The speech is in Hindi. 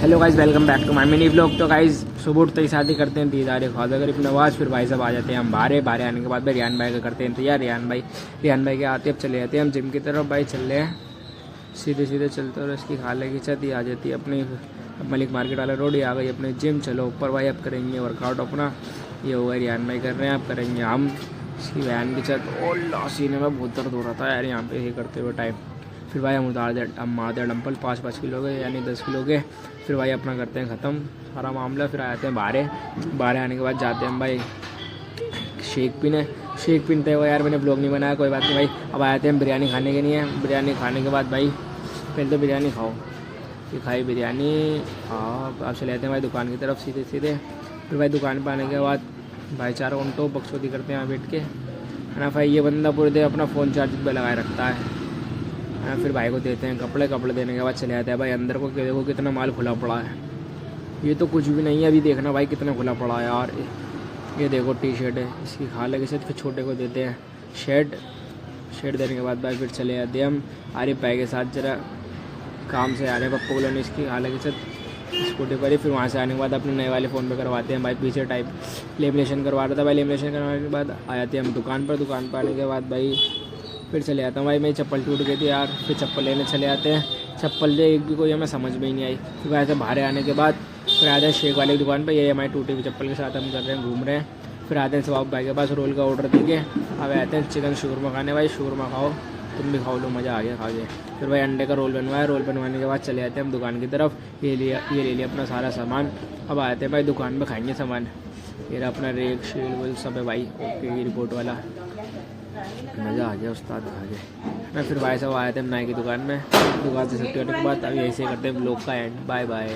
Hello guys, welcome back to my mini vlog. तो गाइस सुबह उठते ही शादी करते हैं, दीदार ख्वाजा गरीब नवाज। फिर भाई साहब आ जाते हैं हम बाहर आने के बाद भाई रियान भाई का करते हैं इंतजार। रियान भाई के आते अब चले जाते हैं हम जिम की तरफ। भाई चल रहे हैं सीधे सीधे चलते, और इसकी खाले की छत ही आ जाती है अपनी मलिक मार्केट वाला रोड ही आ गई अपने जिम। चलो ऊपर भाई, अब करेंगे वर्कआउट अपना। ये होगा रियान भाई कर रहे हैं, अब करेंगे हम इसकी वैन की छत। और सीने में बहुत दर्द हो रहा था यार यहाँ पे ये करते हुए टाइम। फिर भाई हम मारते हैं डंपल 5-5 किलो के यानी 10 किलो के। फिर भाई अपना करते हैं ख़त्म सारा मामला। फिर आते हैं बाहर आने के बाद जाते हैं हम भाई शेक पीते हुए। यार मैंने ब्लॉग नहीं बनाया, कोई बात नहीं भाई। अब आते हैं बिरयानी खाने के लिए। बिरयानी खाने के बाद भाई पहले तो बिरयानी खाओ, ये खाई बिरयानी। हाँ अब चले जाते हैं भाई दुकान की तरफ सीधे। फिर भाई दुकान पर आने के बाद भाई चार घंटों बकचोदी करते हैं यहाँ बैठ के, है ना भाई। ये बंदा पूरे दिन अपना फ़ोन चार्जिंग पे लगाए रखता है। फिर भाई को देते हैं कपड़े देने के बाद चले जाते हैं भाई अंदर को। देखो कितना माल खुला पड़ा है, ये तो कुछ भी नहीं है। अभी देखना भाई कितना खुला पड़ा है यार। ये देखो टी शर्ट है इसकी खाले के साथ। फिर छोटे को देते हैं शर्ट देने के बाद भाई फिर चले जाते हैं हम आरिफ भाई के साथ जरा काम से आ रहे हैं पप्पू को लेने इसकी खाले के साथ स्कूटी पर ही। फिर वहाँ से आने के बाद अपने नए वाले फ़ोन पे करवाते हैं भाई पीछे टाइप लेमिनेशन करवा रहा था भाई। लेमिनेशन करवाने के बाद आ जाते हैं हम दुकान पर आने के बाद भाई फिर चले जाता हूँ भाई। मेरी चप्पल टूट गई थी यार, फिर चप्पल लेने चले जाते हैं। चप्पल जो एक भी कोई हमें समझ में ही नहीं आई। फिर ऐसे बाहर आने के बाद फिर आते हैं शेख वाले की दुकान पे। ये हमारी टूटी हुई चप्पल के साथ हम कर रहे हैं, घूम रहे हैं। फिर आते हैं सवाब भाई के पास, रोल का ऑर्डर देके अब आते हैं चिकन शूरमा खाने। भाई शूरमा खाओ, तुम भी खाओ लो, मज़ा आ गया खा के। फिर भाई अंडे का रोल बनवाया, रोल बनवाने के बाद चले जाते हैं हम दुकान की तरफ। ये ले लिया अपना सारा सामान। अब आते हैं भाई दुकान में खाएंगे सामान। ये रहा अपना रेक शील वोल सब है भाई, ओके ये रिपोर्ट वाला। मज़ा आ गया उस्ताद खा के। मैं फिर भाई साहब आए थे नाई की दुकान में। दुकान से छुट्टी होने के बाद अभी ऐसे करते हैं ब्लॉग का एंड। Bye bye.